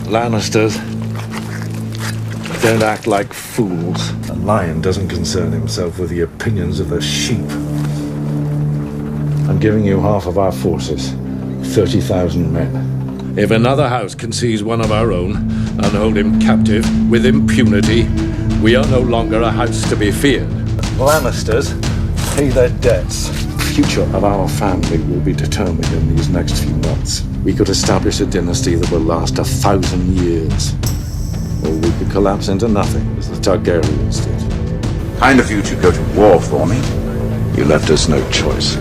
Lannisters, don't act like fools. A lion doesn't concern himself with the opinions of the sheep. I'm giving you half of our forces, 30,000 men. If another house can seize one of our own and hold him captive with impunity, we are no longer a house to be feared. Lannisters pay their debts. The future of our family will be determined in these next few months. We could establish a dynasty that will last 1,000 years. Or we could collapse into nothing, as the Targaryens did. Kind of you to go to war for me. You left us no choice.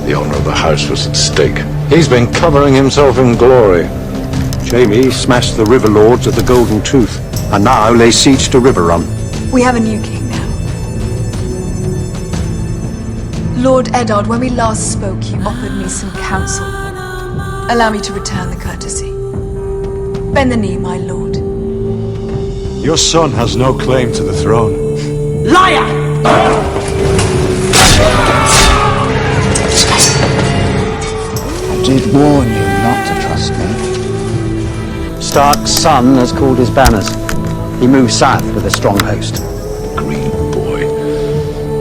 The honor of the house was at stake. He's been covering himself in glory. Jaime smashed the River Lords at the Golden Tooth, and now lays siege to Riverrun. We have a new king now. Lord Eddard, when we last spoke, you offered me some counsel. Allow me to return the courtesy. Bend the knee, my lord. Your son has no claim to the throne. Liar! I did warn you not to trust me. Stark's son has called his banners. He moves south with a strong host. Green boy.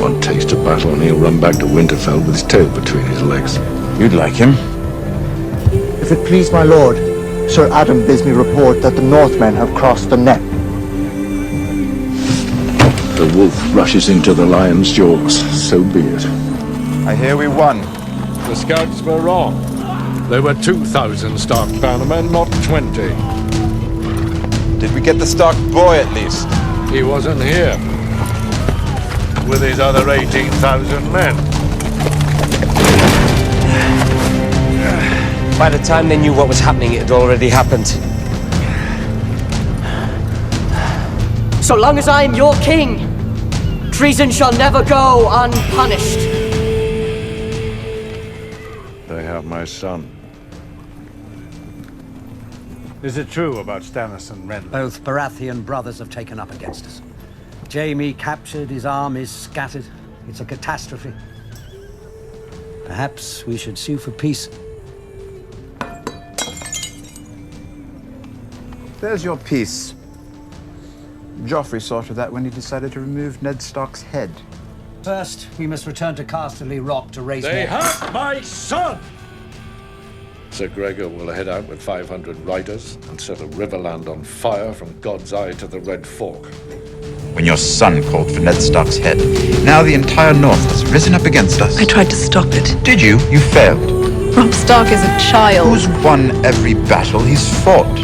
One taste of battle and he'll run back to Winterfell with his tail between his legs. You'd like him. If it please my lord, Sir Adam bids me report that the Northmen have crossed the net. The wolf rushes into the lion's jaws. So be it. I hear we won. The scouts were wrong. There were 2,000 Stark bannermen, not 20. Did we get the Stark boy at least? He wasn't here. With his other 18,000 men. By the time they knew what was happening, it had already happened. So long as I am your king, treason shall never go unpunished. They have my son. Is it true about Stannis and Renly? Both Baratheon brothers have taken up against us. Jaime captured, his armies scattered. It's a catastrophe. Perhaps we should sue for peace. There's your piece. Joffrey saw to that when he decided to remove Ned Stark's head. First, we must return to Casterly Rock to raise They more. have my son! Sir Gregor will head out with 500 riders and set a riverland on fire from God's Eye to the Red Fork. When your son called for Ned Stark's head, now the entire North has risen up against us. I tried to stop it. Did you? You failed. Robb Stark is a child. Who's won every battle he's fought?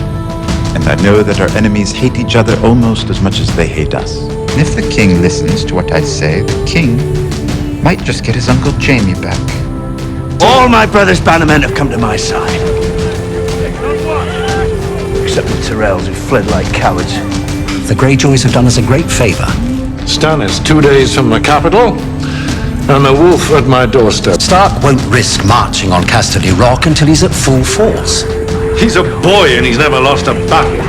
And I know that our enemies hate each other almost as much as they hate us. And if the king listens to what I say, the king might just get his Uncle Jaime back. All my brother's bannermen have come to my side. Except the Tyrells, who fled like cowards. The Greyjoys have done us a great favor. Stannis 2 days from the capital, and the wolf at my doorstep. Stark won't risk marching on Casterly Rock until he's at full force. He's a boy and he's never lost a battle.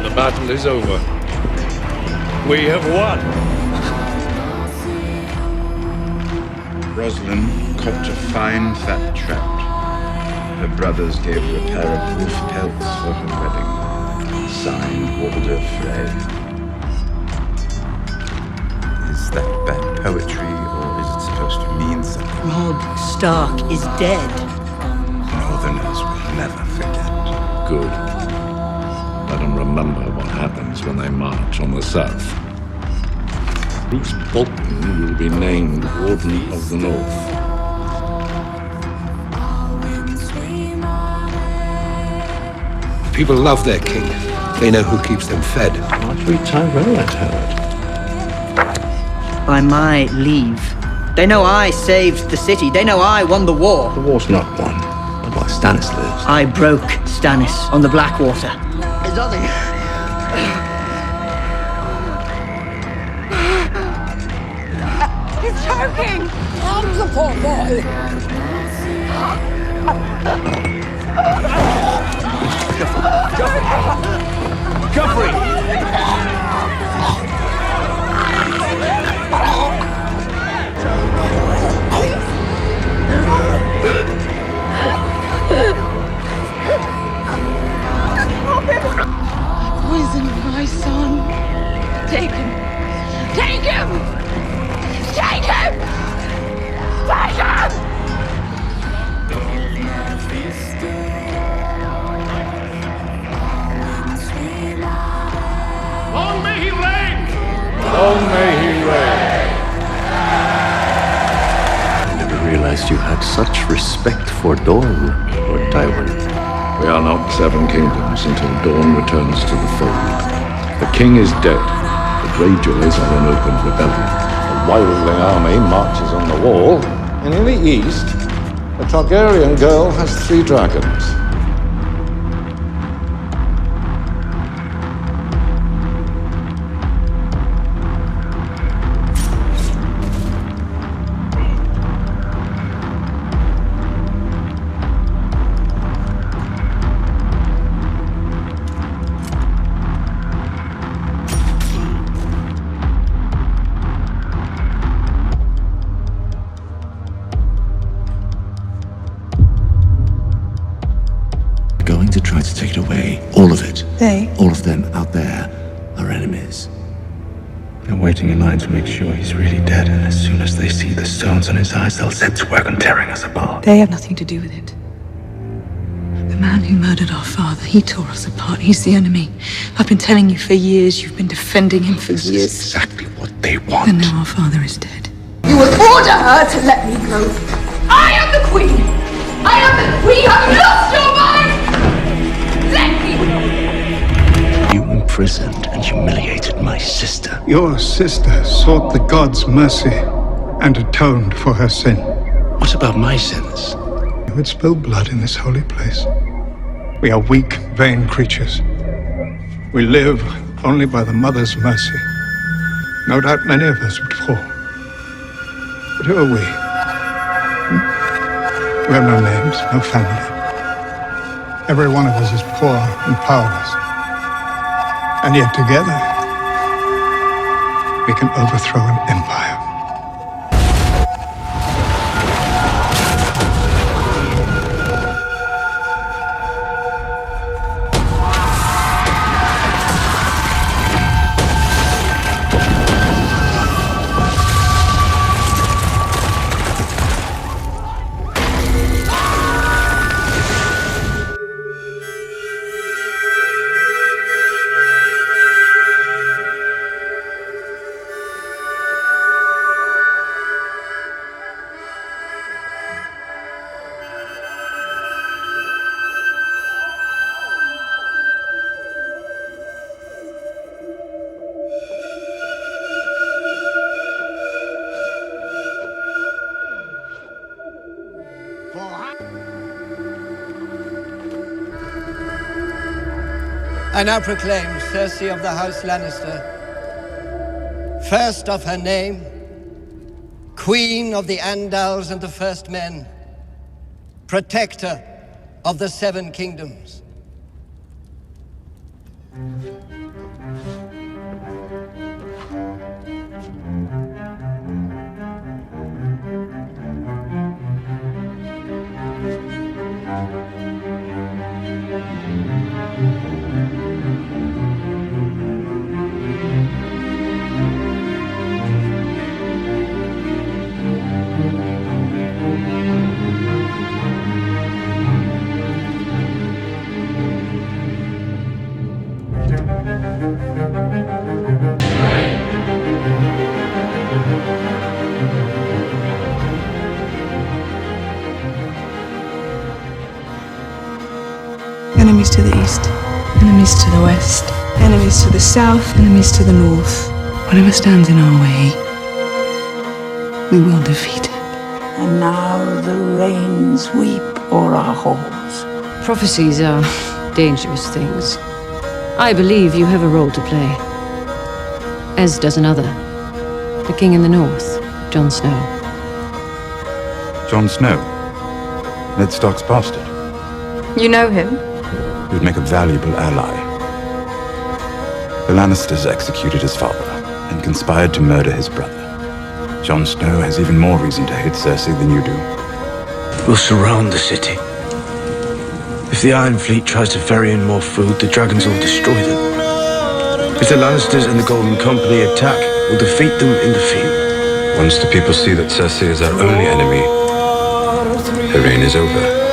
The battle is over. We have won. Roslyn caught a fine fat trout. Her brothers gave her a pair of wolf pelts for her wedding. Signed, Walder Frey. Is that bad poetry, or is it supposed to mean something? Robb Stark is dead. Northerners will never forget. Good. Let them remember what happens when they march on the south. Bruce Bolton will be named Warden of the North. People love their king. They know who keeps them fed. Marjorie Tyrell had heard. By my leave. They know I saved the city. They know I won the war. The war's not won, but while Stannis lives. I broke Stannis on the Blackwater. There's nothing He's choking! Help the poor boy! Joffrey! Poisoning my son. Take him! Take him! Take him! Take him! Long may he reign! Long may he reign! I never realized you had such respect for Dawn, Lord Tywin. We are not seven kingdoms until Dawn returns to the fold. The king is dead. The Greyjoys are in open rebellion. A wildling army marches on the wall. And in the east, a Targaryen girl has 3 dragons. Going to try to take it away. All of it. They? All of them out there are enemies. They're waiting in line to make sure he's really dead, and as soon as they see the stones on his eyes, they'll set to work on tearing us apart. They have nothing to do with it. The man who murdered our father, he tore us apart. He's the enemy. I've been telling you for years. You've been defending him for This years. is exactly what they want. And now our father is dead. You will order her to let me go. I am the queen! I am the queen! Have you lost your mind? Let me go! You imprisoned and humiliated my sister. Your sister sought the gods' mercy and atoned for her sin. What about my sins? You would spill blood in this holy place. We are weak, vain creatures. We live only by the mother's mercy. No doubt many of us would fall. But who are we? We have no names, no family. Every one of us is poor and powerless. And yet together, we can overthrow an empire. I now proclaim Cersei of the House Lannister, first of her name, Queen of the Andals and the First Men, Protector of the Seven Kingdoms. Enemies to the east, enemies to the west, enemies to the south, enemies to the north. Whatever stands in our way, we will defeat it. And now the rains weep o'er our halls. Prophecies are dangerous things. I believe you have a role to play. As does another. The king in the north. Jon Snow. Jon Snow? Ned Stark's bastard. You know him? He would make a valuable ally. The Lannisters executed his father and conspired to murder his brother. Jon Snow has even more reason to hate Cersei than you do. We'll surround the city. If the Iron Fleet tries to ferry in more food, the dragons will destroy them. If the Lannisters and the Golden Company attack, we'll defeat them in the field. Once the people see that Cersei is our only enemy, her reign is over.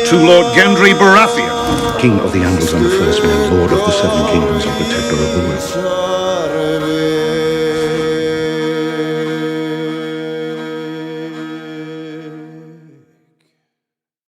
To Lord Gendry Baratheon, King of the Andals and the First Men, Lord of the Seven Kingdoms and Protector of the West.